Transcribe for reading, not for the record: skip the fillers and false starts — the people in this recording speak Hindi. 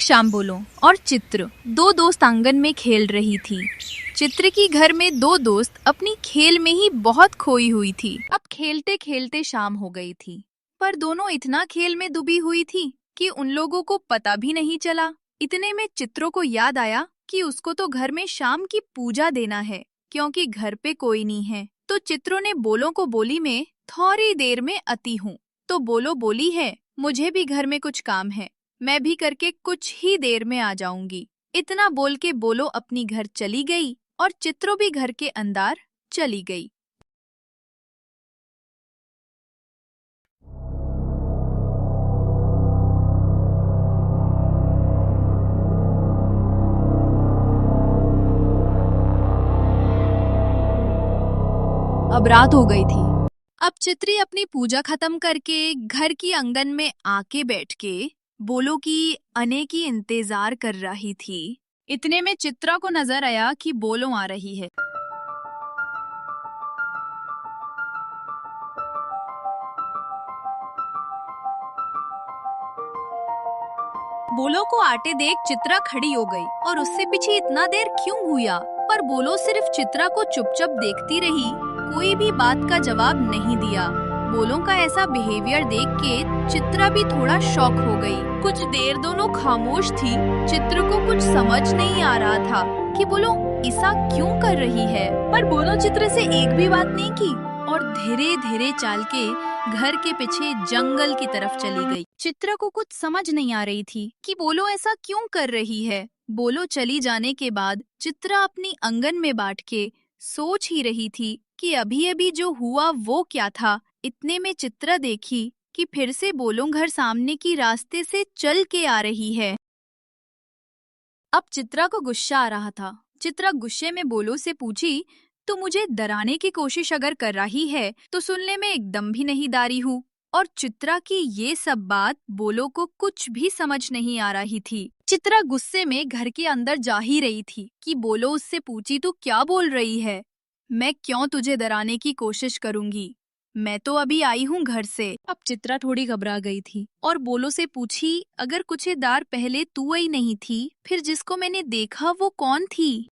शाम बोलो और चित्र दो दोस्त आंगन में खेल रही थी। चित्र की घर में दो दोस्त अपनी खेल में ही बहुत खोई हुई थी। अब खेलते खेलते शाम हो गई थी, पर दोनों इतना खेल में डूबी हुई थी कि उन लोगों को पता भी नहीं चला। इतने में चित्रों को याद आया कि उसको तो घर में शाम की पूजा देना है, क्योंकि घर पे कोई नहीं है। तो चित्रों ने बोलो को बोली में थोड़ी देर में आती हूँ। तो बोलो बोली है, मुझे भी घर में कुछ काम है, मैं भी करके कुछ ही देर में आ जाऊंगी। इतना बोल के बोलो अपनी घर चली गई और चित्रो भी घर के अंदर चली गई। अब रात हो गई थी। अब चित्री अपनी पूजा खत्म करके घर की आंगन में आके बैठ के बोलो की आने की इंतजार कर रही थी। इतने में चित्रा को नजर आया कि बोलो आ रही है। बोलो को आटे देख चित्रा खड़ी हो गई और उससे पीछे इतना देर क्यों हुआ। पर बोलो सिर्फ चित्रा को चुपचाप देखती रही, कोई भी बात का जवाब नहीं दिया। बोलो का ऐसा बिहेवियर देख के चित्रा भी थोड़ा शॉक हो गई। कुछ देर दोनों खामोश थी। चित्र को कुछ समझ नहीं आ रहा था कि बोलो ऐसा क्यों कर रही है, पर बोलो चित्र से एक भी बात नहीं की और धीरे धीरे चाल के घर के पीछे जंगल की तरफ चली गई। चित्रा को कुछ समझ नहीं आ रही थी कि बोलो ऐसा क्यों कर रही है। बोलो चली जाने के बाद चित्रा अपनी आंगन में बैठ के सोच ही रही थी कि अभी अभी जो हुआ वो क्या था। इतने में चित्रा देखी कि फिर से बोलो घर सामने की रास्ते से चल के आ रही है। अब चित्रा को गुस्सा आ रहा था। चित्रा गुस्से में बोलो से पूछी, तो मुझे डराने की कोशिश अगर कर रही है तो सुनने में एकदम भी नहीं दारी हूँ। और चित्रा की ये सब बात बोलो को कुछ भी समझ नहीं आ रही थी। चित्रा गुस्से में घर के अंदर जा ही रही थी कि बोलो उससे पूछी, तू क्या बोल रही है, मैं क्यों तुझे डराने की कोशिश करूंगी, मैं तो अभी आई हूँ घर से। अब चित्रा थोड़ी घबरा गई थी और बोलो से पूछी, अगर कुछ देर पहले तू आई नहीं थी, फिर जिसको मैंने देखा वो कौन थी।